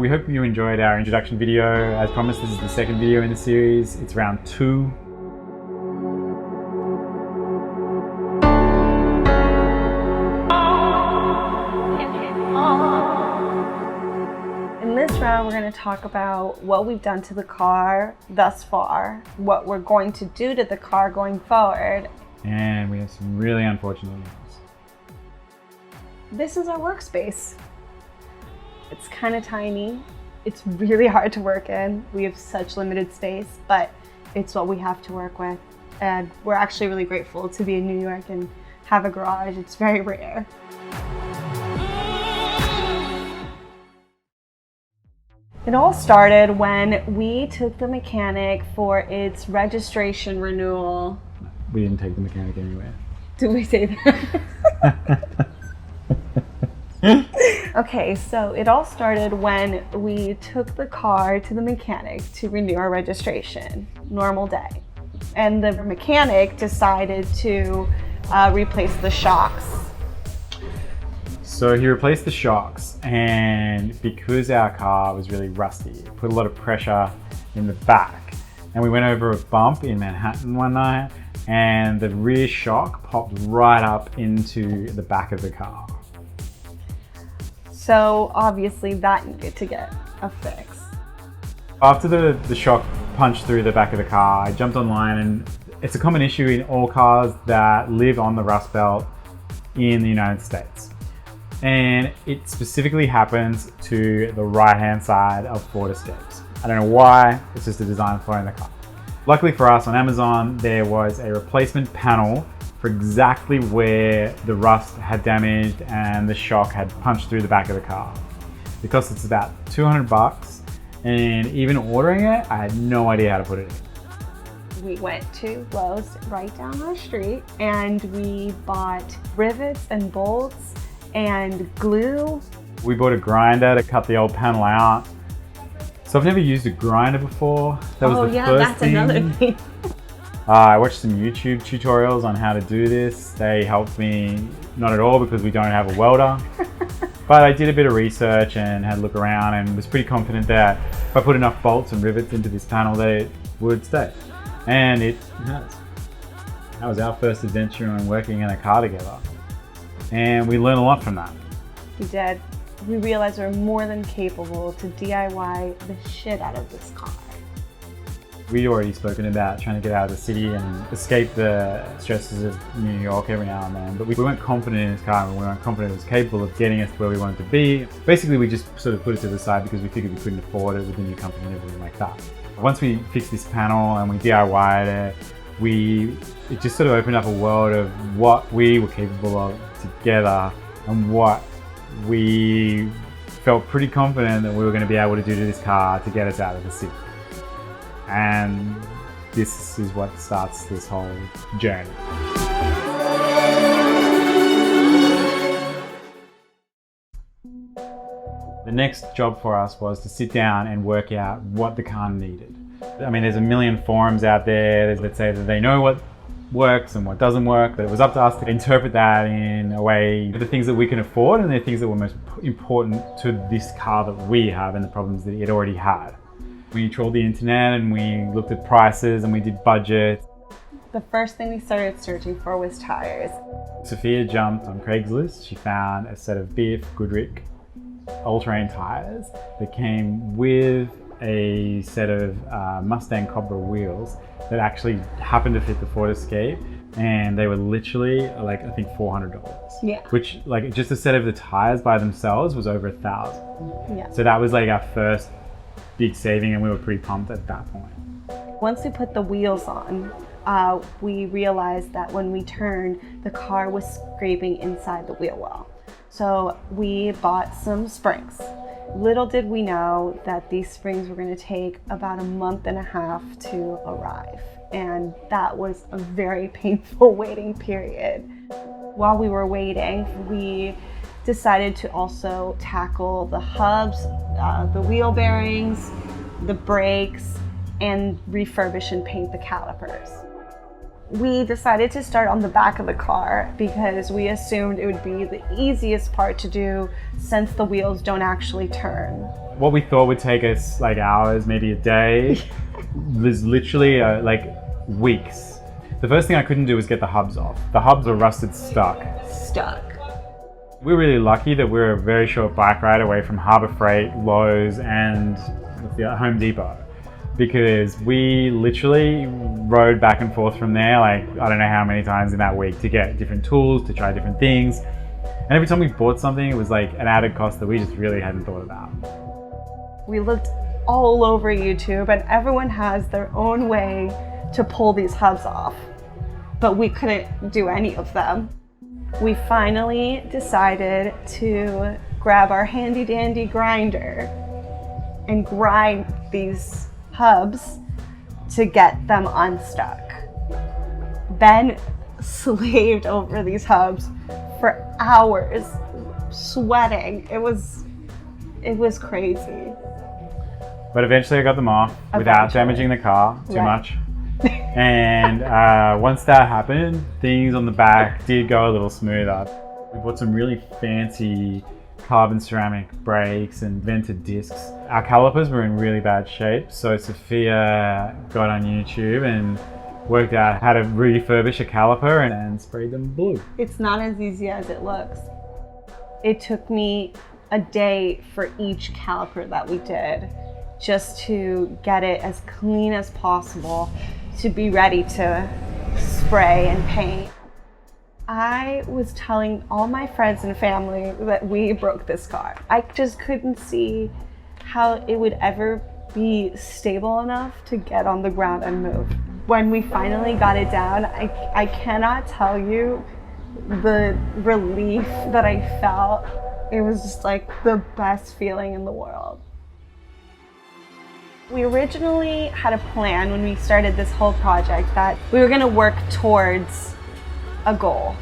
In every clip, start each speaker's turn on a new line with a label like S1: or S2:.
S1: we hope you enjoyed our introduction video. As promised, this is the second video in the series. It's round 2.
S2: In this round, we're going to talk about what we've done to the car thus far, what we're going to do to the car going forward.
S1: And we have some really unfortunate news.
S2: This is our workspace. It's kind of tiny. It's really hard to work in. We have such limited space, but it's what we have to work with. And we're actually really grateful to be in New York and have a garage. It's very rare. It all started when we took the mechanic for its registration renewal.
S1: We didn't take the mechanic anywhere.
S2: Did we say that? Okay, so it all started when we took the car to the mechanic to renew our registration, normal day. And the mechanic decided to replace the shocks.
S1: So he replaced the shocks, and because our car was really rusty, it put a lot of pressure in the back. And we went over a bump in Manhattan one night, and the rear shock popped right up into the back of the car.
S2: So obviously that needed to get a fix.
S1: After the shock punched through the back of the car, I jumped online, and it's a common issue in all cars that live on the Rust Belt in the United States. And it specifically happens to the right-hand side of Ford Escapes. I don't know why, it's just a design flaw in the car. Luckily for us, on Amazon, there was a replacement panel for exactly where the rust had damaged and the shock had punched through the back of the car. It cost us about 200 bucks, and even ordering it, I had no idea how to put it in.
S2: We went to Lowe's right down our street and we bought rivets and bolts and glue.
S1: We bought a grinder to cut the old panel out. So I've never used a grinder before. That was the first thing.
S2: Another thing.
S1: I watched some YouTube tutorials on how to do this. They helped me not at all because we don't have a welder. But I did a bit of research and had a look around and was pretty confident that if I put enough bolts and rivets into this panel, they would stay. And it has. That was our first adventure on working in a car together. And we learned a lot from that.
S2: We did. We realized we're more than capable to DIY the shit out of this car.
S1: We'd already spoken about trying to get out of the city and escape the stresses of New York every now and then, but we weren't confident in this car, and we weren't confident it was capable of getting us to where we wanted to be. Basically, we just sort of put it to the side because we figured we couldn't afford it with the new company and everything like that. Once we fixed this panel and we DIY'd it, it just sort of opened up a world of what we were capable of together and what we felt pretty confident that we were going to be able to do to this car to get us out of the city. And this is what starts this whole journey. The next job for us was to sit down and work out what the car needed. I mean, there's a million forums out there that say that they know what works and what doesn't work, but it was up to us to interpret that in a way, the things that we can afford and the things that were most important to this car that we have and the problems that it already had. We trawled the internet and we looked at prices and we did budgets.
S2: The first thing we started searching for was tires.
S1: Sophia jumped on Craigslist. She found a set of BF Goodrich all-terrain tires that came with a set of Mustang Cobra wheels that actually happened to fit the Ford Escape, and they were literally like, I think $400.
S2: Yeah.
S1: Which, like, just a set of the tires by themselves was over $1,000.
S2: Yeah.
S1: So that was like our first big saving, and we were pretty pumped at that point.
S2: Once we put the wheels on, we realized that when we turned, the car was scraping inside the wheel well. So we bought some springs. Little did we know that these springs were going to take about a month and a half to arrive. And that was a very painful waiting period. While we were waiting, we decided to also tackle the hubs, the wheel bearings, the brakes, and refurbish and paint the calipers. We decided to start on the back of the car because we assumed it would be the easiest part to do since the wheels don't actually turn.
S1: What we thought would take us like hours, maybe a day, was literally like weeks. The first thing I couldn't do was get the hubs off. The hubs were rusted stuck. We're really lucky that we're a very short bike ride away from Harbor Freight, Lowe's, and Home Depot, because we literally rode back and forth from there, like I don't know how many times in that week, to get different tools, to try different things. And every time we bought something, it was like an added cost that we just really hadn't thought about.
S2: We looked all over YouTube, and everyone has their own way to pull these hubs off, but we couldn't do any of them. We finally decided to grab our handy dandy grinder and grind these hubs to get them unstuck. Ben slaved over these hubs for hours, sweating. It was crazy.
S1: But eventually I got them off without damaging the car too much. And once that happened, things on the back did go a little smoother. We bought some really fancy carbon ceramic brakes and vented discs. Our calipers were in really bad shape, so Sophia got on YouTube and worked out how to refurbish a caliper and sprayed them blue.
S2: It's not as easy as it looks. It took me a day for each caliper that we did, just to get it as clean as possible to be ready to spray and paint. I was telling all my friends and family that we broke this car. I just couldn't see how it would ever be stable enough to get on the ground and move. When we finally got it down, I cannot tell you the relief that I felt. It was just like the best feeling in the world. We originally had a plan when we started this whole project that we were going to work towards a goal.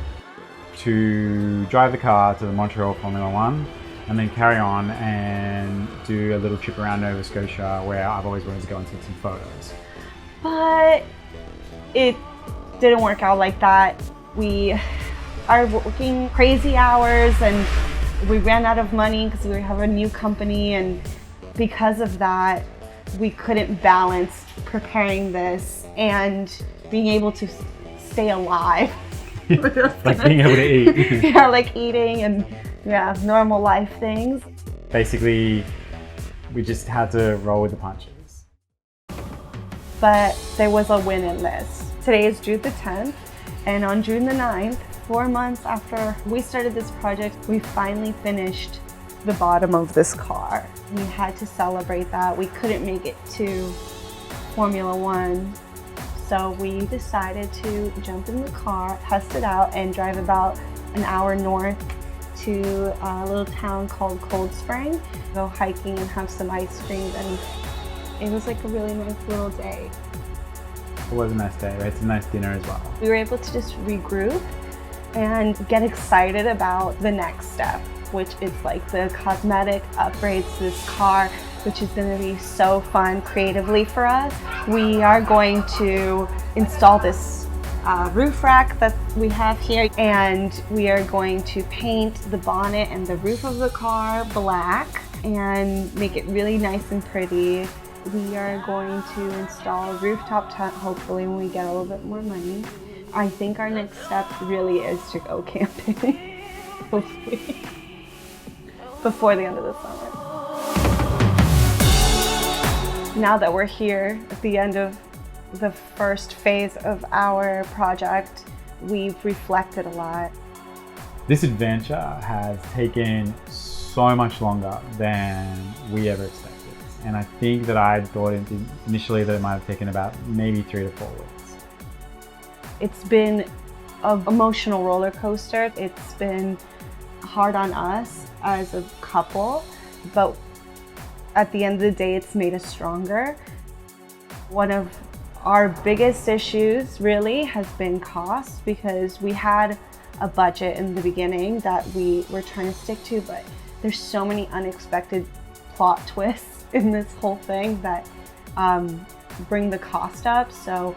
S1: To drive the car to the Montreal Formula One and then carry on and do a little trip around Nova Scotia, where I've always wanted to go and take some photos.
S2: But it didn't work out like that. We are working crazy hours and we ran out of money because we have a new company, and because of that, we couldn't balance preparing this and being able to stay alive.
S1: Like being able to eat.
S2: Yeah, like eating and normal life things.
S1: Basically, we just had to roll with the punches.
S2: But there was a win in this. Today is June the 10th, and on June the 9th, 4 months after we started this project, we finally finished the bottom of this car. We had to celebrate that. We couldn't make it to Formula One, so we decided to jump in the car, test it out, and drive about an hour north to a little town called Cold Spring, go hiking and have some ice cream, and it was like a really nice little day.
S1: It was a nice day. We had some nice dinner as well.
S2: We were able to just regroup and get excited about the next step, which is like the cosmetic upgrades to this car, which is going to be so fun creatively for us. We are going to install this roof rack that we have here, and we are going to paint the bonnet and the roof of the car black and make it really nice and pretty. We are going to install a rooftop tent, hopefully when we get a little bit more money. I think our next step really is to go camping, hopefully, before the end of the summer. Now that we're here at the end of the first phase of our project, we've reflected a lot.
S1: This adventure has taken so much longer than we ever expected. And I think that I thought initially that it might have taken about maybe 3 to 4 weeks.
S2: It's been an emotional roller coaster. It's been hard on us as a couple, but at the end of the day, it's made us stronger. One of our biggest issues really has been cost, because we had a budget in the beginning that we were trying to stick to, but there's so many unexpected plot twists in this whole thing that bring the cost up. So,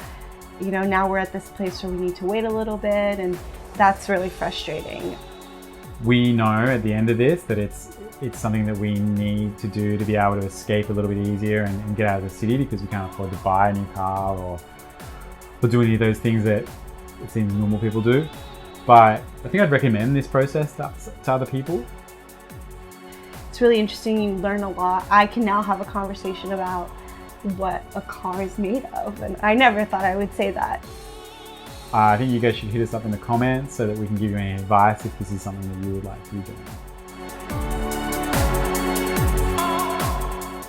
S2: you know, now we're at this place where we need to wait a little bit, and that's really frustrating.
S1: we know at the end of this that it's something that we need to do to be able to escape a little bit easier and get out of the city, because we can't afford to buy a new car or do any of those things that it seems normal people do. But I think I'd recommend this process to other people.
S2: It's really interesting. You learn a lot. I can now have a conversation about what a car is made of, and I never thought I would say that.
S1: I think you guys should hit us up in the comments so that we can give you any advice if this is something that you would like to be doing.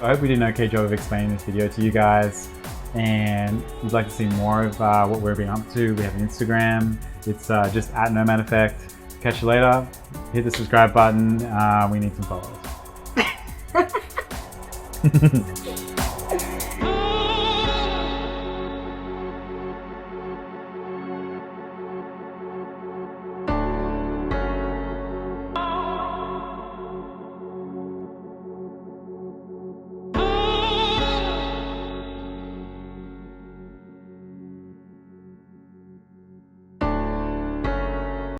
S1: I hope we did an okay job of explaining this video to you guys, and if you'd like to see more of what we've been up to, we have an Instagram. It's just at Nomad Effect. Catch you later. Hit the subscribe button. We need some followers.